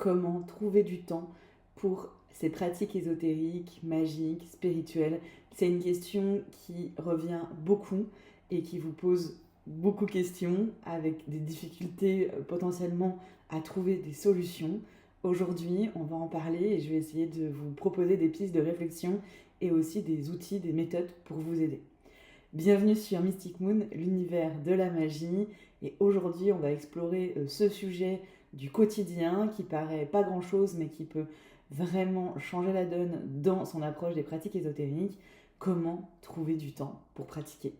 comment trouver du temps pour ces pratiques ésotériques, magiques, spirituelles. C'est une question qui revient beaucoup et qui vous pose beaucoup de questions avec des difficultés potentiellement à trouver des solutions. Aujourd'hui, on va en parler et je vais essayer de vous proposer des pistes de réflexion et aussi des outils, des méthodes pour vous aider. Bienvenue sur Mystic Moon, l'univers de la magie. Et aujourd'hui, on va explorer ce sujet du quotidien qui paraît pas grand-chose, mais qui peut vraiment changer la donne dans son approche des pratiques ésotériques. Comment trouver du temps pour pratiquer?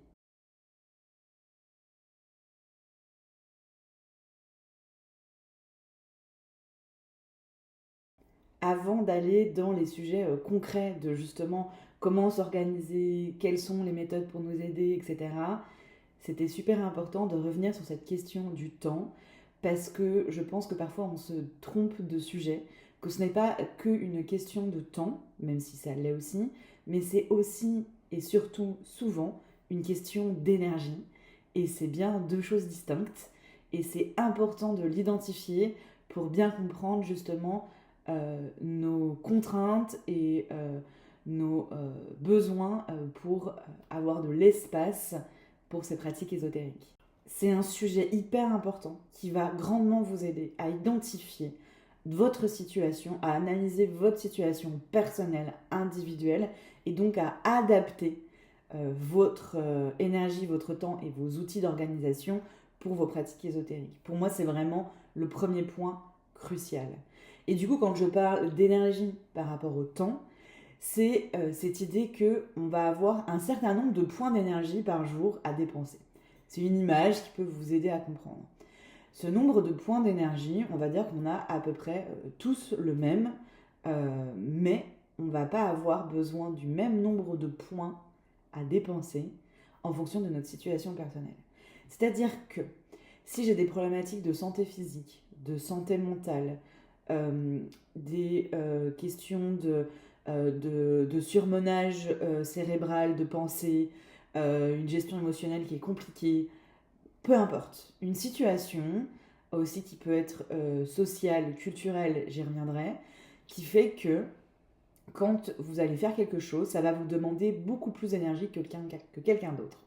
Avant d'aller dans les sujets concrets de justement comment s'organiser, quelles sont les méthodes pour nous aider, etc., c'était super important de revenir sur cette question du temps parce que je pense que parfois on se trompe de sujet, que ce n'est pas qu'une question de temps, même si ça l'est aussi, mais c'est aussi et surtout souvent une question d'énergie. Et c'est bien deux choses distinctes. Et c'est important de l'identifier pour bien comprendre justement nos contraintes et nos besoins pour avoir de l'espace pour ces pratiques ésotériques. C'est un sujet hyper important qui va grandement vous aider à identifier votre situation, à analyser votre situation personnelle, individuelle, et donc à adapter votre énergie, votre temps et vos outils d'organisation pour vos pratiques ésotériques. Pour moi, c'est vraiment le premier point crucial. Et du coup, quand je parle d'énergie par rapport au temps, c'est cette idée qu'on va avoir un certain nombre de points d'énergie par jour à dépenser. C'est une image qui peut vous aider à comprendre. Ce nombre de points d'énergie, on va dire qu'on a à peu près tous le même, mais on ne va pas avoir besoin du même nombre de points à dépenser en fonction de notre situation personnelle. C'est-à-dire que si j'ai des problématiques de santé physique, de santé mentale, des questions de surmenage cérébral, de pensée, une gestion émotionnelle qui est compliquée, peu importe. Une situation aussi qui peut être sociale, culturelle, j'y reviendrai, qui fait que quand vous allez faire quelque chose, ça va vous demander beaucoup plus d'énergie que quelqu'un d'autre.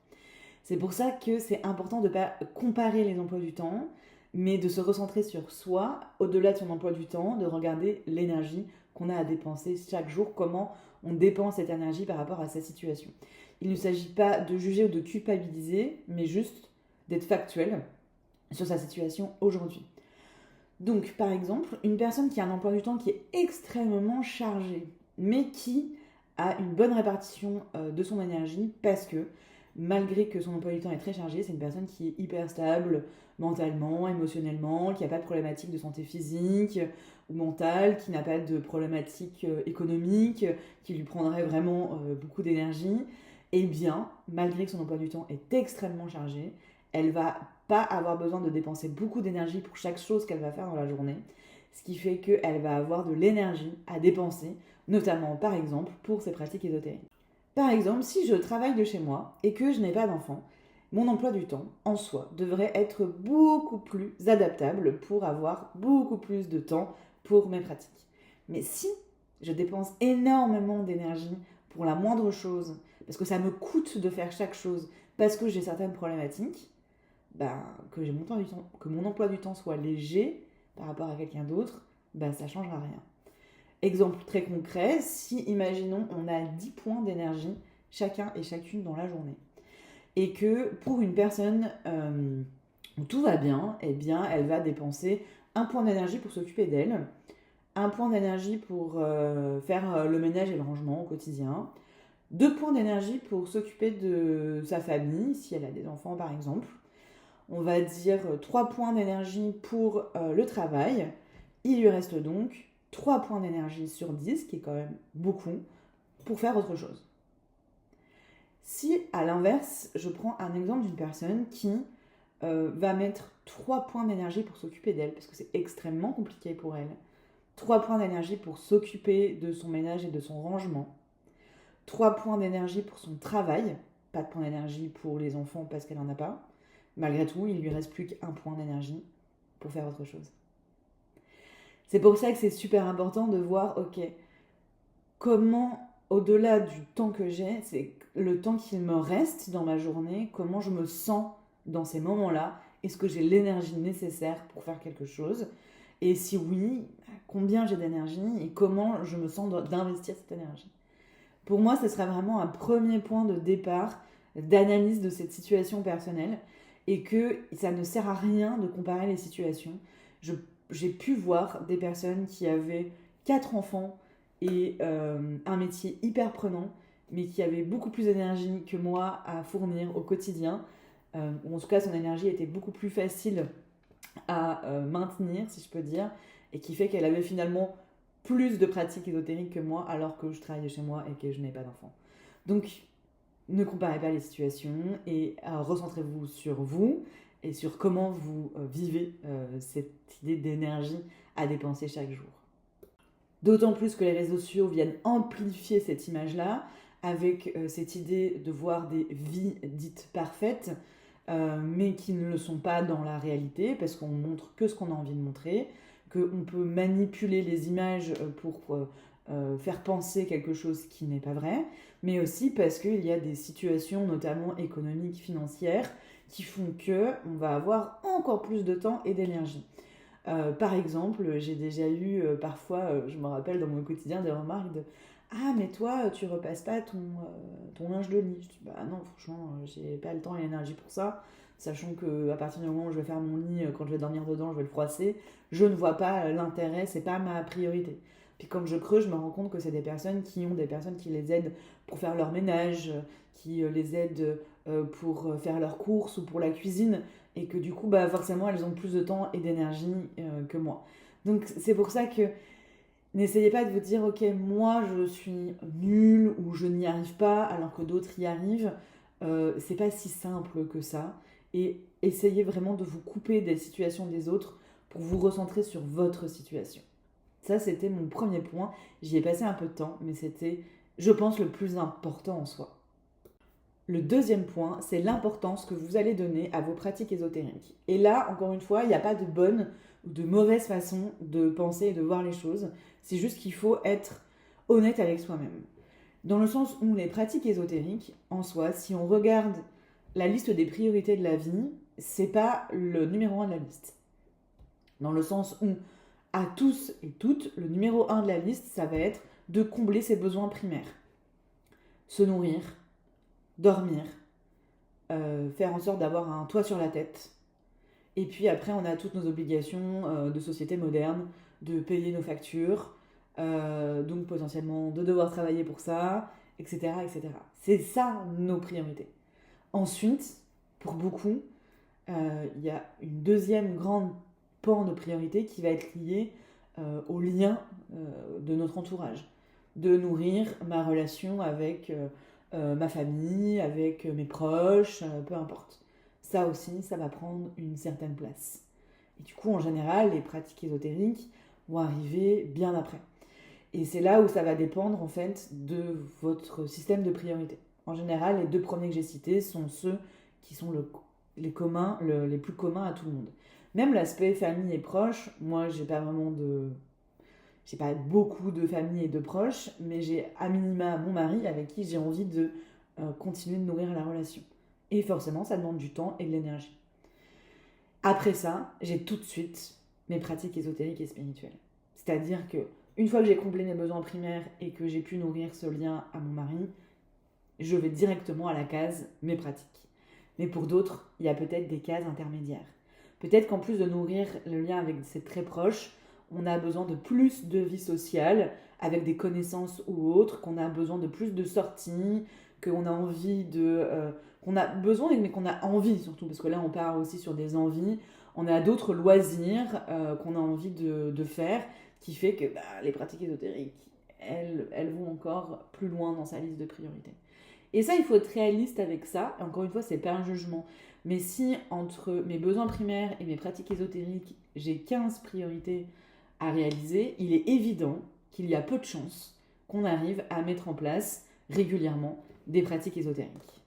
C'est pour ça que c'est important de ne pas comparer les emplois du temps, mais de se recentrer sur soi, au-delà de son emploi du temps, de regarder l'énergie qu'on a à dépenser chaque jour, comment on dépense cette énergie par rapport à sa situation. Il ne s'agit pas de juger ou de culpabiliser, mais juste d'être factuel sur sa situation aujourd'hui. Donc, par exemple, une personne qui a un emploi du temps qui est extrêmement chargé, mais qui a une bonne répartition de son énergie parce que, malgré que son emploi du temps est très chargé, c'est une personne qui est hyper stable mentalement, émotionnellement, qui n'a pas de problématique de santé physique ou mentale, qui n'a pas de problématique économique, qui lui prendrait vraiment beaucoup d'énergie, eh bien, malgré que son emploi du temps est extrêmement chargé, elle va pas avoir besoin de dépenser beaucoup d'énergie pour chaque chose qu'elle va faire dans la journée, ce qui fait qu'elle va avoir de l'énergie à dépenser, notamment par exemple pour ses pratiques ésotériques. Par exemple, si je travaille de chez moi et que je n'ai pas d'enfant, mon emploi du temps, en soi, devrait être beaucoup plus adaptable pour avoir beaucoup plus de temps pour mes pratiques. Mais si je dépense énormément d'énergie pour la moindre chose, parce que ça me coûte de faire chaque chose, parce que j'ai certaines problématiques, que mon emploi du temps soit léger par rapport à quelqu'un d'autre, ça ne changera rien. Exemple très concret, si imaginons on a 10 points d'énergie chacun et chacune dans la journée, et que pour une personne où tout va bien, eh bien elle va dépenser un point d'énergie pour s'occuper d'elle, un point d'énergie pour faire le ménage et le rangement au quotidien, 2 points d'énergie pour s'occuper de sa famille, si elle a des enfants par exemple, on va dire 3 points d'énergie pour le travail. Il lui reste donc 3 points d'énergie sur 10, qui est quand même beaucoup, pour faire autre chose. Si, à l'inverse, je prends un exemple d'une personne qui va mettre 3 points d'énergie pour s'occuper d'elle, parce que c'est extrêmement compliqué pour elle, 3 points d'énergie pour s'occuper de son ménage et de son rangement, 3 points d'énergie pour son travail, pas de points d'énergie pour les enfants parce qu'elle n'en a pas, malgré tout, il lui reste plus qu'un point d'énergie pour faire autre chose. C'est pour ça que c'est super important de voir, ok, comment, au-delà du temps que j'ai, c'est le temps qu'il me reste dans ma journée, comment je me sens dans ces moments-là, est-ce que j'ai l'énergie nécessaire pour faire quelque chose? Et si oui, combien j'ai d'énergie et comment je me sens d'investir cette énergie? Pour moi, ce sera vraiment un premier point de départ d'analyse de cette situation personnelle et que ça ne sert à rien de comparer les situations. J'ai pu voir des personnes qui avaient 4 enfants et un métier hyper prenant, mais qui avaient beaucoup plus d'énergie que moi à fournir au quotidien, ou en tout cas son énergie était beaucoup plus facile à maintenir, si je peux dire, et qui fait qu'elle avait finalement plus de pratiques ésotériques que moi, alors que je travaillais chez moi et que je n'ai pas d'enfant. Donc, ne comparez pas les situations et recentrez-vous sur vous et sur comment vous vivez cette idée d'énergie à dépenser chaque jour. D'autant plus que les réseaux sociaux viennent amplifier cette image-là, avec cette idée de voir des vies dites parfaites, mais qui ne le sont pas dans la réalité, parce qu'on montre que ce qu'on a envie de montrer, qu'on peut manipuler les images pour faire penser quelque chose qui n'est pas vrai, mais aussi parce qu'il y a des situations, notamment économiques, financières, qui font qu'on va avoir encore plus de temps et d'énergie. Par exemple, j'ai déjà eu parfois, je me rappelle dans mon quotidien, des remarques de «Ah, mais toi, tu repasses pas ton linge de lit». Je dis «Bah non, franchement, j'ai pas le temps et l'énergie pour ça, sachant qu'à partir du moment où je vais faire mon lit, quand je vais dormir dedans, je vais le froisser. Je ne vois pas l'intérêt, c'est pas ma priorité». Puis quand je creuse, je me rends compte que c'est des personnes qui ont des personnes qui les aident pour faire leur ménage, qui les aident pour faire leurs courses ou pour la cuisine, et que du coup, bah, forcément, elles ont plus de temps et d'énergie que moi. Donc c'est pour ça que n'essayez pas de vous dire, ok, moi je suis nulle ou je n'y arrive pas alors que d'autres y arrivent. C'est pas si simple que ça. Et essayez vraiment de vous couper des situations des autres pour vous recentrer sur votre situation. Ça, c'était mon premier point. J'y ai passé un peu de temps, mais c'était, je pense, le plus important en soi. Le deuxième point, c'est l'importance que vous allez donner à vos pratiques ésotériques. Et là, encore une fois, il n'y a pas de bonne ou de mauvaise façon de penser et de voir les choses. C'est juste qu'il faut être honnête avec soi-même. Dans le sens où les pratiques ésotériques, en soi, si on regarde la liste des priorités de la vie, c'est pas le numéro 1 de la liste. Dans le sens où, à tous et toutes, le numéro 1 de la liste, ça va être de combler ses besoins primaires. Se nourrir, dormir, faire en sorte d'avoir un toit sur la tête. Et puis après, on a toutes nos obligations de société moderne, de payer nos factures, donc potentiellement de devoir travailler pour ça, etc. etc. C'est ça nos priorités. Ensuite, pour beaucoup, il y a une deuxième grande pan de priorité qui va être liée au lien de notre entourage. De nourrir ma relation avec ma famille, avec mes proches, peu importe. Ça aussi, ça va prendre une certaine place. Et du coup, en général, les pratiques ésotériques vont arriver bien après. Et c'est là où ça va dépendre en fait de votre système de priorité. En général, les deux premiers que j'ai cités sont ceux qui sont les plus communs à tout le monde. Même l'aspect famille et proches, moi j'ai pas beaucoup de famille et de proches, mais j'ai à minima mon mari avec qui j'ai envie de continuer de nourrir la relation. Et forcément, ça demande du temps et de l'énergie. Après ça, j'ai tout de suite mes pratiques ésotériques et spirituelles. C'est-à-dire que une fois que j'ai comblé mes besoins primaires et que j'ai pu nourrir ce lien à mon mari, je vais directement à la case mes pratiques. Mais pour d'autres, il y a peut-être des cases intermédiaires. Peut-être qu'en plus de nourrir le lien avec ses très proches, on a besoin de plus de vie sociale, avec des connaissances ou autres, qu'on a besoin de plus de sorties, qu'on a envie de... qu'on a besoin, mais qu'on a envie surtout, parce que là on part aussi sur des envies, on a d'autres loisirs qu'on a envie de faire, qui fait que les pratiques ésotériques, elles vont encore plus loin dans sa liste de priorités. Et ça, il faut être réaliste avec ça. Et encore une fois, c'est pas un jugement. Mais si entre mes besoins primaires et mes pratiques ésotériques, j'ai 15 priorités à réaliser, il est évident qu'il y a peu de chances qu'on arrive à mettre en place régulièrement des pratiques ésotériques.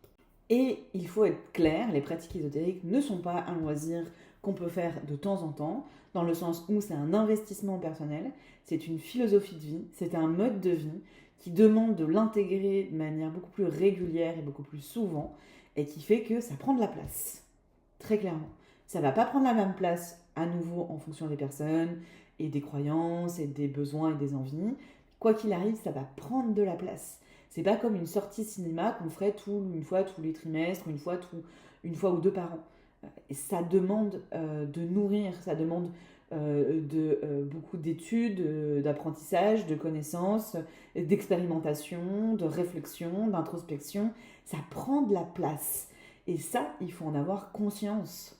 Et il faut être clair, les pratiques ésotériques ne sont pas un loisir qu'on peut faire de temps en temps. dans le sens où c'est un investissement personnel, c'est une philosophie de vie, c'est un mode de vie qui demande de l'intégrer de manière beaucoup plus régulière et beaucoup plus souvent, et qui fait que ça prend de la place, très clairement. Ça ne va pas prendre la même place à nouveau en fonction des personnes et des croyances et des besoins et des envies. Quoi qu'il arrive, ça va prendre de la place. C'est pas comme une sortie cinéma qu'on ferait une fois tous les trimestres, une fois ou deux par an. Et ça demande de nourrir, ça demande beaucoup d'études, d'apprentissage, de connaissances, d'expérimentation, de réflexion, d'introspection. Ça prend de la place. Et ça, il faut en avoir conscience.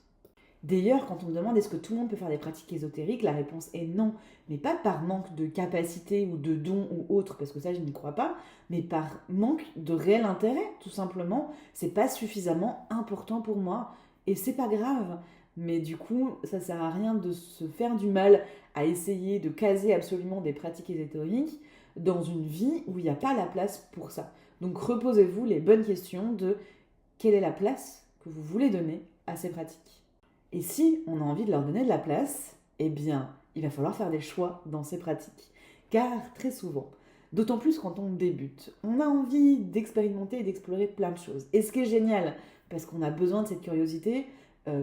D'ailleurs, quand on me demande est-ce que tout le monde peut faire des pratiques ésotériques, la réponse est non. Mais pas par manque de capacité ou de dons ou autre, parce que ça je n'y crois pas, mais par manque de réel intérêt, tout simplement. C'est pas suffisamment important pour moi. Et c'est pas grave. Mais du coup, ça sert à rien de se faire du mal à essayer de caser absolument des pratiques ésotériques dans une vie où il n'y a pas la place pour ça. Donc reposez-vous les bonnes questions de quelle est la place que vous voulez donner à ces pratiques. Et si on a envie de leur donner de la place, eh bien, il va falloir faire des choix dans ces pratiques. Car très souvent, d'autant plus quand on débute, on a envie d'expérimenter et d'explorer plein de choses. Et ce qui est génial, parce qu'on a besoin de cette curiosité,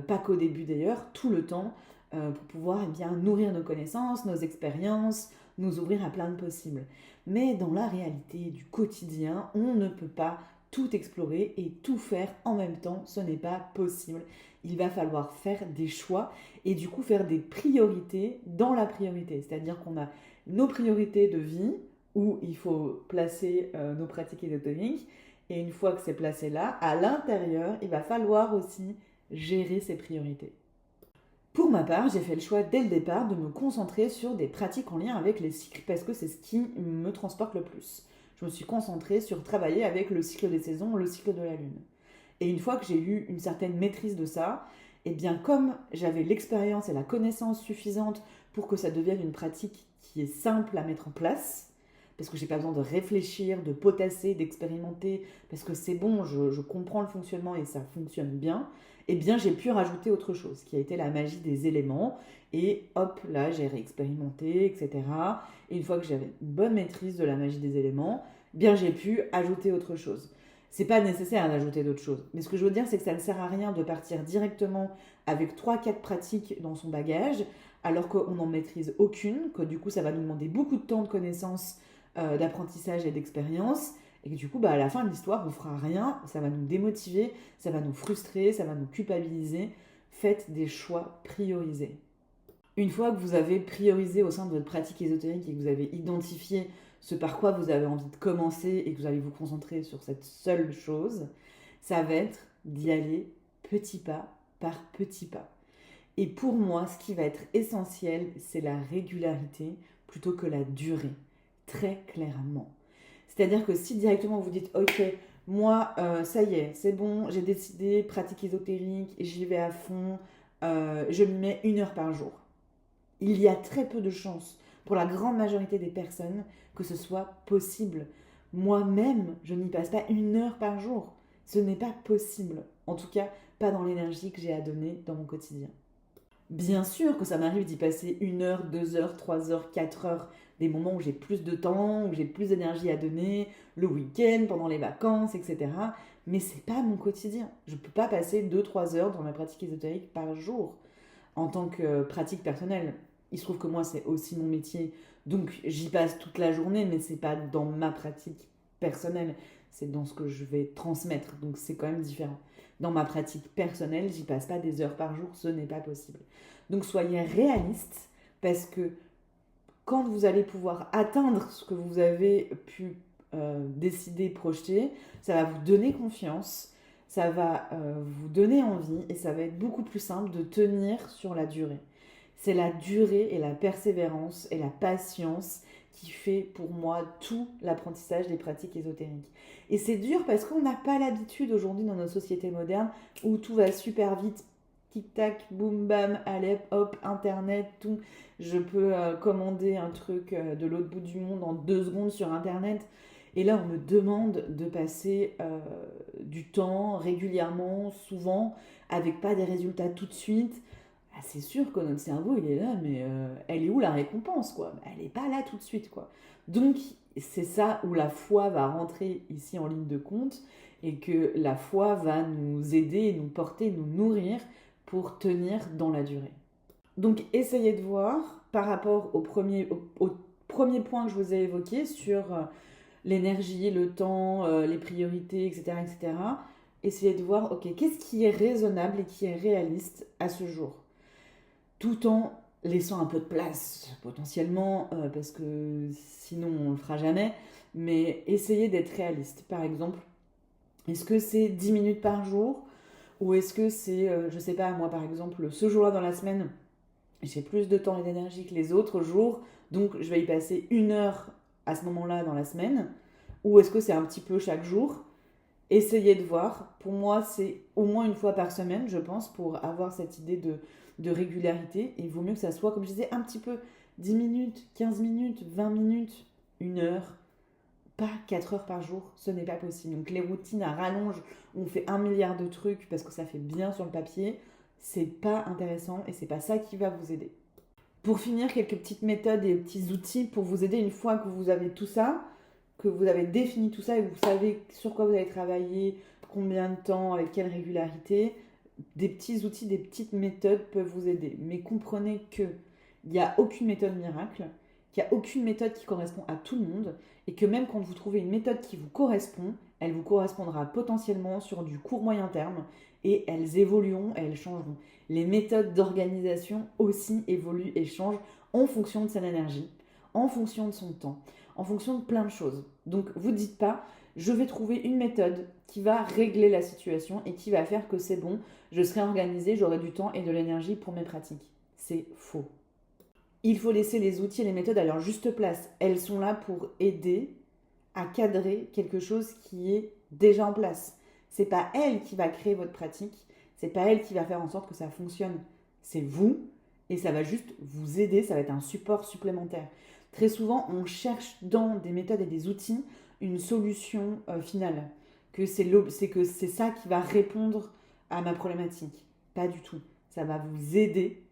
pas qu'au début d'ailleurs, tout le temps, pour pouvoir nourrir nos connaissances, nos expériences, nous ouvrir à plein de possibles. Mais dans la réalité du quotidien, on ne peut pas tout explorer et tout faire en même temps, ce n'est pas possible. Il va falloir faire des choix et du coup faire des priorités dans la priorité. C'est-à-dire qu'on a nos priorités de vie où il faut placer nos pratiques ésotériques et une fois que c'est placé là, à l'intérieur, il va falloir aussi gérer ses priorités. Pour ma part, j'ai fait le choix dès le départ de me concentrer sur des pratiques en lien avec les cycles parce que c'est ce qui me transporte le plus. Je me suis concentrée sur travailler avec le cycle des saisons, le cycle de la lune. Et une fois que j'ai eu une certaine maîtrise de ça, et bien comme j'avais l'expérience et la connaissance suffisante pour que ça devienne une pratique qui est simple à mettre en place, parce que j'ai pas besoin de réfléchir, de potasser, d'expérimenter, parce que c'est bon, je comprends le fonctionnement et ça fonctionne bien, et bien j'ai pu rajouter autre chose, qui a été la magie des éléments, et hop, là j'ai réexpérimenté, etc. Et une fois que j'avais une bonne maîtrise de la magie des éléments, bien j'ai pu ajouter autre chose. C'est pas nécessaire d'ajouter d'autres choses. Mais ce que je veux dire, c'est que ça ne sert à rien de partir directement avec 3-4 pratiques dans son bagage, alors qu'on n'en maîtrise aucune, que du coup ça va nous demander beaucoup de temps de connaissances, d'apprentissage et d'expérience, et que du coup à la fin de l'histoire on fera rien, ça va nous démotiver, ça va nous frustrer, ça va nous culpabiliser. Faites des choix priorisés. Une fois que vous avez priorisé au sein de votre pratique ésotérique et que vous avez identifié ce par quoi vous avez envie de commencer et que vous allez vous concentrer sur cette seule chose, ça va être d'y aller petit pas par petit pas. Et pour moi, ce qui va être essentiel, c'est la régularité plutôt que la durée, très clairement. C'est-à-dire que si directement vous dites « Ok, moi, ça y est, c'est bon, j'ai décidé, pratique ésotérique, j'y vais à fond, je m'y mets 1 heure par jour », il y a très peu de chances pour la grande majorité des personnes que ce soit possible. Moi-même, je n'y passe pas 1 heure par jour. Ce n'est pas possible. En tout cas, pas dans l'énergie que j'ai à donner dans mon quotidien. Bien sûr que ça m'arrive d'y passer 1 heure, 2 heures, 3 heures, 4 heures, des moments où j'ai plus de temps, où j'ai plus d'énergie à donner, le week-end, pendant les vacances, etc. Mais c'est pas mon quotidien. Je peux pas passer 2-3 heures dans ma pratique ésotérique par jour en tant que pratique personnelle. Il se trouve que moi, c'est aussi mon métier, donc j'y passe toute la journée, mais c'est pas dans ma pratique personnelle, c'est dans ce que je vais transmettre, donc c'est quand même différent. Dans ma pratique personnelle, j'y passe pas des heures par jour, ce n'est pas possible. Donc soyez réalistes, parce que quand vous allez pouvoir atteindre ce que vous avez pu décider, projeter, ça va vous donner confiance, ça va vous donner envie et ça va être beaucoup plus simple de tenir sur la durée. C'est la durée et la persévérance et la patience qui fait pour moi tout l'apprentissage des pratiques ésotériques. Et c'est dur parce qu'on n'a pas l'habitude aujourd'hui dans nos sociétés modernes où tout va super vite, tic-tac, boum bam, allez hop, internet, tout. Je peux commander un truc de l'autre bout du monde en 2 secondes sur internet. Et là, on me demande de passer du temps régulièrement, souvent, avec pas des résultats tout de suite. ah, c'est sûr que notre cerveau, il est là, mais elle est où la récompense, quoi? Elle n'est pas là tout de suite, quoi. Donc, c'est ça où la foi va rentrer ici en ligne de compte et que la foi va nous aider, nous porter, nous nourrir pour tenir dans la durée. Donc, essayez de voir par rapport au premier point que je vous ai évoqué sur l'énergie, le temps, les priorités, etc., etc. Essayez de voir, ok, qu'est-ce qui est raisonnable et qui est réaliste à ce jour, tout en laissant un peu de place potentiellement, parce que sinon on ne le fera jamais, mais essayez d'être réaliste. Par exemple, est-ce que c'est 10 minutes par jour ou est-ce que c'est, je sais pas, moi par exemple, ce jour-là dans la semaine, j'ai plus de temps et d'énergie que les autres jours, donc je vais y passer 1 heure à ce moment-là dans la semaine, ou est-ce que c'est un petit peu chaque jour? Essayez de voir. Pour moi, c'est au moins 1 fois par semaine, je pense, pour avoir cette idée de régularité. Et il vaut mieux que ça soit, comme je disais, un petit peu 10 minutes, 15 minutes, 20 minutes, 1 heure, pas 4 heures par jour. Ce n'est pas possible. Donc les routines à rallonge où on fait 1 milliard de trucs parce que ça fait bien sur le papier, c'est pas intéressant et c'est pas ça qui va vous aider. Pour finir, quelques petites méthodes et petits outils pour vous aider une fois que vous avez tout ça, que vous avez défini tout ça et que vous savez sur quoi vous allez travailler, combien de temps, avec quelle régularité. Des petits outils, des petites méthodes peuvent vous aider. Mais comprenez qu'il n'y a aucune méthode miracle, qu'il n'y a aucune méthode qui correspond à tout le monde et que même quand vous trouvez une méthode qui vous correspond, elle vous correspondra potentiellement sur du court moyen terme et elles évolueront, elles changeront. Les méthodes d'organisation aussi évoluent et changent en fonction de son énergie, en fonction de son temps, en fonction de plein de choses. Donc vous ne dites pas, je vais trouver une méthode qui va régler la situation et qui va faire que c'est bon, je serai organisée, j'aurai du temps et de l'énergie pour mes pratiques. C'est faux. Il faut laisser les outils et les méthodes à leur juste place. Elles sont là pour aider à cadrer quelque chose qui est déjà en place. C'est pas elle qui va créer votre pratique, c'est pas elle qui va faire en sorte que ça fonctionne. C'est vous et ça va juste vous aider, ça va être un support supplémentaire. Très souvent, on cherche dans des méthodes et des outils une solution finale, que c'est ça qui va répondre à ma problématique. Pas du tout. Ça va vous aider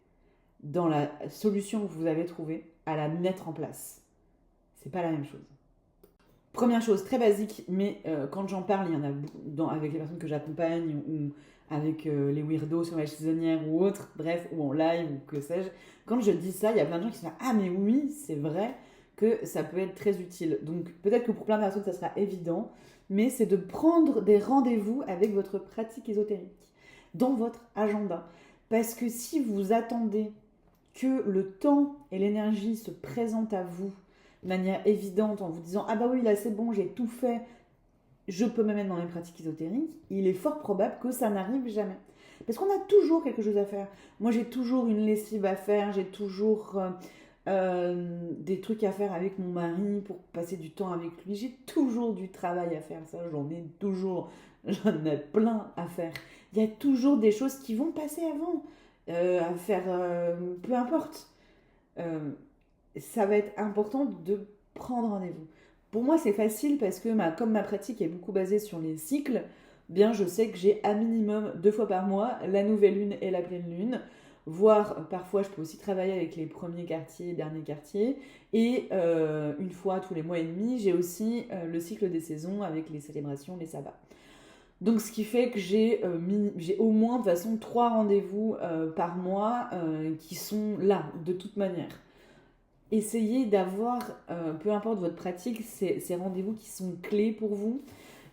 dans la solution que vous avez trouvée à la mettre en place. C'est pas la même chose. Première chose, très basique, mais quand j'en parle, il y en a avec les personnes que j'accompagne ou avec les weirdos sur la saisonnière ou autre, bref, ou en live ou que sais-je. Quand je dis ça, il y a plein de gens qui se disent ah mais oui, c'est vrai que ça peut être très utile. Donc peut-être que pour plein de personnes ça sera évident, mais c'est de prendre des rendez-vous avec votre pratique ésotérique dans votre agenda. Parce que si vous attendez que le temps et l'énergie se présentent à vous de manière évidente en vous disant ah bah oui là c'est bon j'ai tout fait, je peux me mettre dans les pratiques ésotériques, il est fort probable que ça n'arrive jamais. Parce qu'on a toujours quelque chose à faire. Moi j'ai toujours une lessive à faire, j'ai toujours des trucs à faire avec mon mari pour passer du temps avec lui, j'ai toujours du travail à faire, ça j'en ai toujours, j'en ai plein à faire. Il y a toujours des choses qui vont passer avant à faire, peu importe. Euh, Ça va être important de prendre rendez-vous. Pour moi, c'est facile parce que comme ma pratique est beaucoup basée sur les cycles, bien je sais que j'ai à minimum 2 fois par mois la nouvelle lune et la pleine lune, voire parfois je peux aussi travailler avec les premiers quartiers, derniers quartiers, et 1 fois tous les mois et demi, j'ai aussi le cycle des saisons avec les célébrations, les sabbats. Donc ce qui fait que j'ai au moins de toute façon 3 rendez-vous par mois qui sont là de toute manière. Essayez d'avoir, peu importe votre pratique, ces rendez-vous qui sont clés pour vous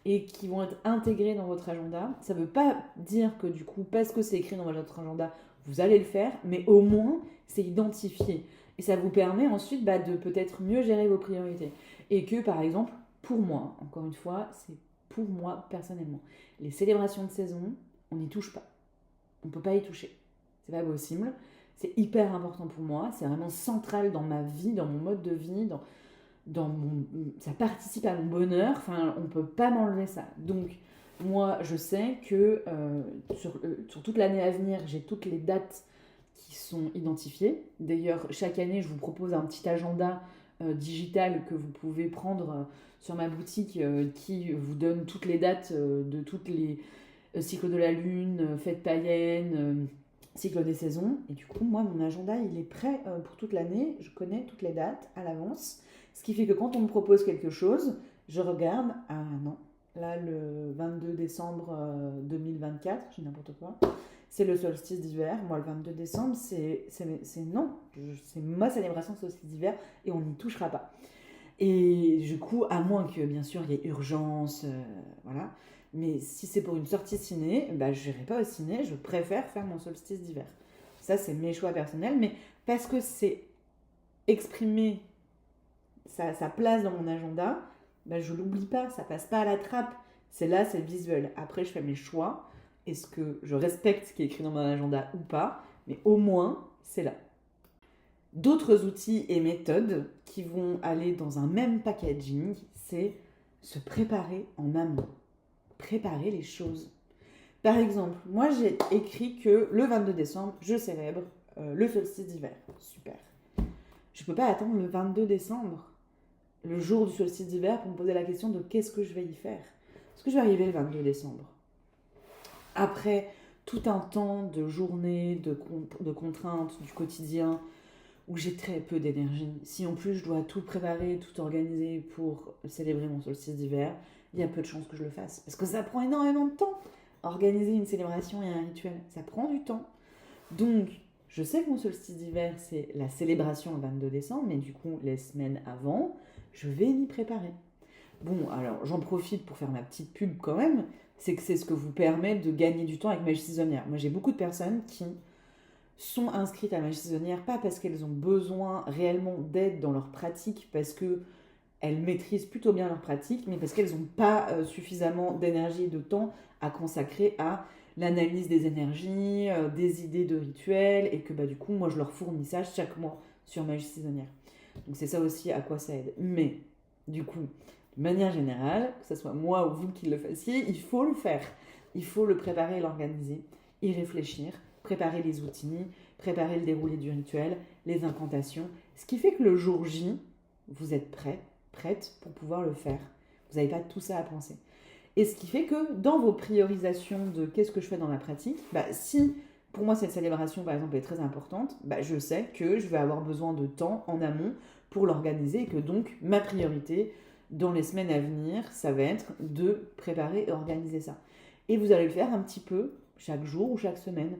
et qui vont être intégrés dans votre agenda. Ça ne veut pas dire que du coup, parce que c'est écrit dans votre agenda, vous allez le faire, mais au moins, c'est identifié. Et ça vous permet ensuite de peut-être mieux gérer vos priorités. Et que par exemple, pour moi, encore une fois, c'est pour moi personnellement, les célébrations de saison, on n'y touche pas. On ne peut pas y toucher. C'est pas possible. C'est hyper important pour moi. C'est vraiment central dans ma vie, dans mon mode de vie, ça participe à mon bonheur. Enfin, on ne peut pas m'enlever ça. Donc, moi, je sais que sur toute l'année à venir, j'ai toutes les dates qui sont identifiées. D'ailleurs, chaque année, je vous propose un petit agenda digital que vous pouvez prendre sur ma boutique qui vous donne toutes les dates de toutes les cycles de la lune, fêtes païennes, cycle des saisons. Et du coup, moi, mon agenda, il est prêt pour toute l'année. Je connais toutes les dates à l'avance. Ce qui fait que quand on me propose quelque chose, je regarde, ah non, là, le 22 décembre 2024, je dis n'importe quoi, c'est le solstice d'hiver. Moi, le 22 décembre, c'est non. C'est ma célébration de solstice d'hiver et on n'y touchera pas. Et du coup, à moins que, bien sûr, il y ait urgence, voilà. Mais si c'est pour une sortie ciné, bah, je n'irai pas au ciné, je préfère faire mon solstice d'hiver. Ça, c'est mes choix personnels, mais parce que c'est exprimé sa place dans mon agenda, bah, je l'oublie pas, ça passe pas à la trappe. C'est là, c'est visuel. Après, je fais mes choix. Est-ce que je respecte ce qui est écrit dans mon agenda ou pas? Mais au moins, c'est là. D'autres outils et méthodes qui vont aller dans un même packaging, c'est se préparer en amont. Préparer les choses. Par exemple, moi j'ai écrit que le 22 décembre, je célèbre le solstice d'hiver. Super. Je ne peux pas attendre le 22 décembre, le jour du solstice d'hiver, pour me poser la question de qu'est-ce que je vais y faire. Est-ce que je vais arriver le 22 décembre? Après tout un temps de journée, de contraintes, du quotidien, où j'ai très peu d'énergie. Si en plus je dois tout préparer, tout organiser pour célébrer mon solstice d'hiver, il y a peu de chances que je le fasse. Parce que ça prend énormément de temps. Organiser une célébration et un rituel, ça prend du temps. Donc, je sais que mon solstice d'hiver, c'est la célébration le 22 décembre, mais du coup, les semaines avant, je vais m'y préparer. Bon, alors j'en profite pour faire ma petite pub quand même, c'est que c'est ce que vous permet de gagner du temps avec Magie Saisonnière. Moi, j'ai beaucoup de personnes qui sont inscrites à Magie Saisonnière, pas parce qu'elles ont besoin réellement d'aide dans leur pratique, parce que elles maîtrisent plutôt bien leur pratique, mais parce qu'elles n'ont pas suffisamment d'énergie et de temps à consacrer à l'analyse des énergies, des idées de rituels, et que bah, du coup, moi, je leur fournis ça chaque mois sur Magie Saisonnière. Donc c'est ça aussi à quoi ça aide. Mais du coup, de manière générale, que ce soit moi ou vous qui le fassiez, il faut le faire. Il faut le préparer et l'organiser, y réfléchir, préparer les outils, préparer le déroulé du rituel, les incantations. Ce qui fait que le jour J, vous êtes prête pour pouvoir le faire. Vous n'avez pas tout ça à penser. Et ce qui fait que dans vos priorisations de qu'est-ce que je fais dans la pratique, bah, si pour moi cette célébration par exemple est très importante, bah, je sais que je vais avoir besoin de temps en amont pour l'organiser et que donc ma priorité dans les semaines à venir, ça va être de préparer et organiser ça. Et vous allez le faire un petit peu chaque jour ou chaque semaine.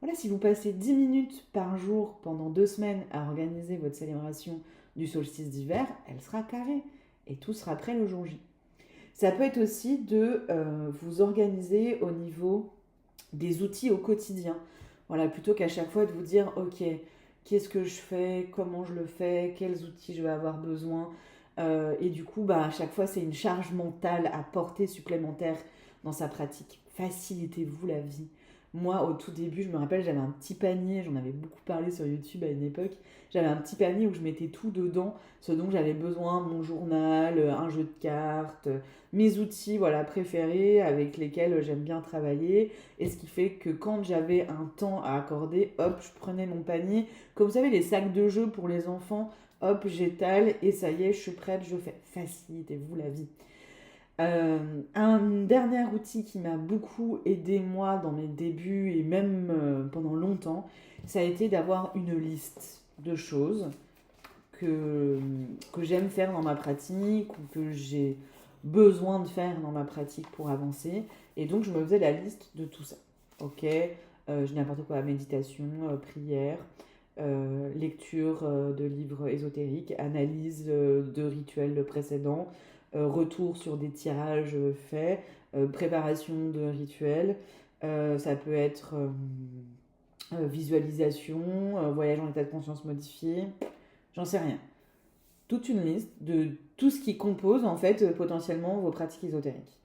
Voilà, si vous passez 10 minutes par jour pendant 2 semaines à organiser votre célébration du solstice d'hiver, elle sera carrée et tout sera prêt le jour J. Ça peut être aussi de vous organiser au niveau des outils au quotidien. Voilà, plutôt qu'à chaque fois de vous dire, ok, qu'est-ce que je fais, comment je le fais, quels outils je vais avoir besoin. Et du coup, bah, à chaque fois, c'est une charge mentale à porter supplémentaire dans sa pratique. Facilitez-vous la vie. Moi, au tout début, je me rappelle, j'avais un petit panier, j'en avais beaucoup parlé sur YouTube à une époque. J'avais un petit panier où je mettais tout dedans, ce dont j'avais besoin, mon journal, un jeu de cartes, mes outils voilà, préférés avec lesquels j'aime bien travailler. Et ce qui fait que quand j'avais un temps à accorder, hop, je prenais mon panier. Comme vous savez, les sacs de jeux pour les enfants, hop, j'étale et ça y est, je suis prête, je fais. Facilitez-vous la vie. Un dernier outil qui m'a beaucoup aidé moi dans mes débuts et même pendant longtemps, ça a été d'avoir une liste de choses que j'aime faire dans ma pratique ou que j'ai besoin de faire dans ma pratique pour avancer. Et donc je me faisais la liste de tout ça. Ok, je dis n'importe quoi, méditation, prière, lecture de livres ésotériques, analyse de rituels précédents, retour sur des tirages faits, préparation de rituels. Ça peut être visualisation, voyage en état de conscience modifié, j'en sais rien. Toute une liste de tout ce qui compose en fait potentiellement vos pratiques ésotériques.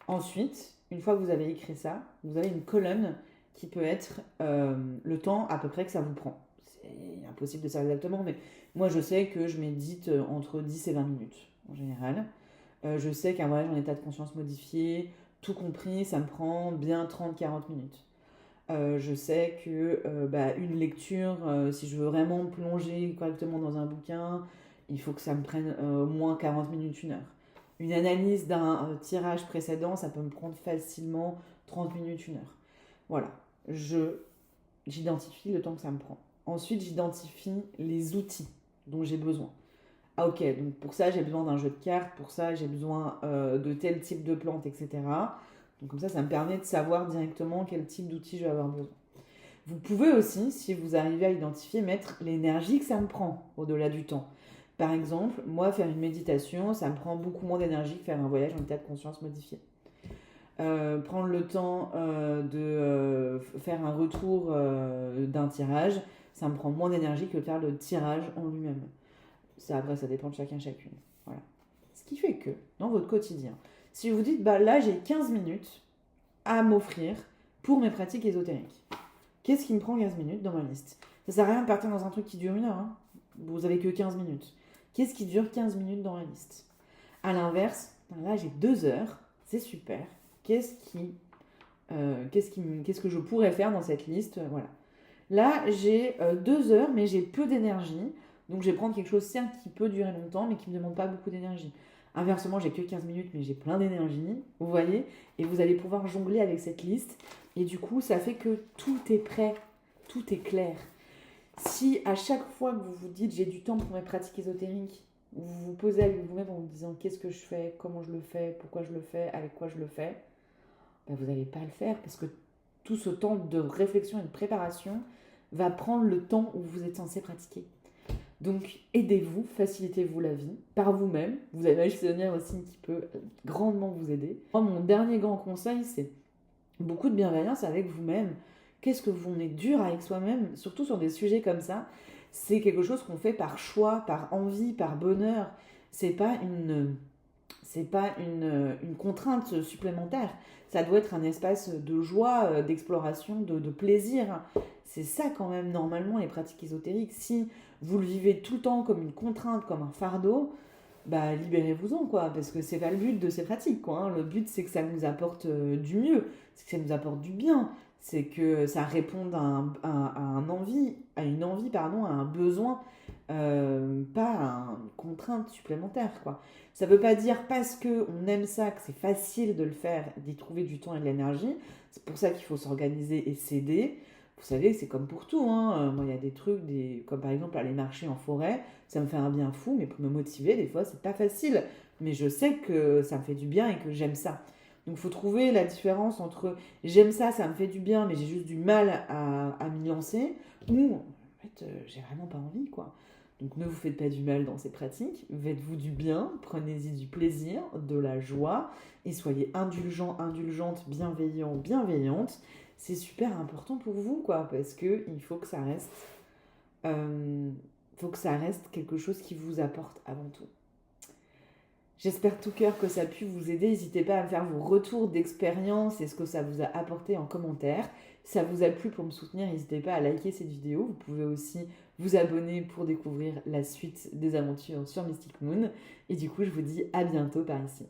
Ensuite, une fois que vous avez écrit ça, vous avez une colonne qui peut être le temps à peu près que ça vous prend. C'est impossible de savoir exactement, mais moi je sais que je médite entre 10 et 20 minutes en général. Je sais qu'un voyage en état de conscience modifié, tout compris, ça me prend bien 30-40 minutes. Je sais que une lecture, si je veux vraiment plonger correctement dans un bouquin, il faut que ça me prenne au moins 40 minutes, 1 heure. Une analyse d'un tirage précédent, ça peut me prendre facilement 30 minutes, 1 heure. Voilà, je J'identifie le temps que ça me prend. Ensuite, j'identifie les outils dont j'ai besoin. Ah ok, donc pour ça j'ai besoin d'un jeu de cartes, pour ça j'ai besoin de tel type de plante, etc. Donc comme ça me permet de savoir directement quel type d'outil je vais avoir besoin. Vous pouvez aussi, si vous arrivez à identifier, mettre l'énergie que ça me prend au-delà du temps. Par exemple, moi, faire une méditation, ça me prend beaucoup moins d'énergie que faire un voyage en état de conscience modifié. Prendre le temps de faire un retour d'un tirage, ça me prend moins d'énergie que de faire le tirage en lui-même. Ça, après, ça dépend de chacun, chacune. Voilà. Ce qui fait que, dans votre quotidien, si vous dites, bah là, j'ai 15 minutes à m'offrir pour mes pratiques ésotériques. Qu'est-ce qui me prend 15 minutes dans ma liste? Ça sert à rien de partir dans un truc qui dure 1 heure. Hein. Vous avez que 15 minutes. Qu'est-ce qui dure 15 minutes dans la liste? À l'inverse, là, j'ai 2 heures. C'est super. Qu'est-ce que je pourrais faire dans cette liste? Voilà. Là, j'ai 2 heures, mais j'ai peu d'énergie. Donc, je vais prendre quelque chose, certes, qui peut durer longtemps, mais qui ne me demande pas beaucoup d'énergie. Inversement, j'ai que 15 minutes, mais j'ai plein d'énergie. Vous voyez? Et vous allez pouvoir jongler avec cette liste. Et du coup, ça fait que tout est prêt. Tout est clair. Si à chaque fois que vous vous dites j'ai du temps pour mes pratiques ésotériques, vous vous posez avec vous-même en vous disant qu'est-ce que je fais, comment je le fais, pourquoi je le fais, avec quoi je le fais, ben vous n'allez pas le faire parce que tout ce temps de réflexion et de préparation va prendre le temps où vous êtes censé pratiquer. Donc aidez-vous, facilitez-vous la vie par vous-même. Vous avez un gestionnaire aussi qui peut grandement vous aider. Moi, mon dernier grand conseil, c'est beaucoup de bienveillance avec vous-même. Qu'est-ce que vous êtes dur avec soi-même, surtout sur des sujets comme ça. C'est quelque chose qu'on fait par choix, par envie, par bonheur. C'est pas une contrainte supplémentaire. Ça doit être un espace de joie, d'exploration, de plaisir. C'est ça quand même normalement les pratiques ésotériques. Si vous le vivez tout le temps comme une contrainte, comme un fardeau, bah libérez-vous-en quoi, parce que c'est pas le but de ces pratiques quoi. Hein. Le but c'est que ça nous apporte du mieux, c'est que ça nous apporte du bien, c'est que ça réponde à une envie, pardon, à un besoin, pas à une contrainte supplémentaire quoi. Ça veut pas dire parce que on aime ça que c'est facile de le faire, d'y trouver du temps et de l'énergie. C'est pour ça qu'il faut s'organiser et s'aider. Vous savez, c'est comme pour tout. Hein. Moi, il y a des trucs, comme par exemple aller marcher en forêt, ça me fait un bien fou, mais pour me motiver, des fois, c'est pas facile. Mais je sais que ça me fait du bien et que j'aime ça. Donc, il faut trouver la différence entre j'aime ça, ça me fait du bien, mais j'ai juste du mal à m'y lancer, ou en fait, j'ai vraiment pas envie, quoi. Donc, ne vous faites pas du mal dans ces pratiques, faites-vous du bien, prenez-y du plaisir, de la joie, et soyez indulgent, indulgente, bienveillant, bienveillante. C'est super important pour vous, quoi, parce que il faut que ça reste, quelque chose qui vous apporte avant tout. J'espère de tout cœur que ça a pu vous aider. N'hésitez pas à me faire vos retours d'expérience et ce que ça vous a apporté en commentaire. Si ça vous a plu pour me soutenir, n'hésitez pas à liker cette vidéo. Vous pouvez aussi vous abonner pour découvrir la suite des aventures sur Mystic Moon. Et du coup, je vous dis à bientôt par ici.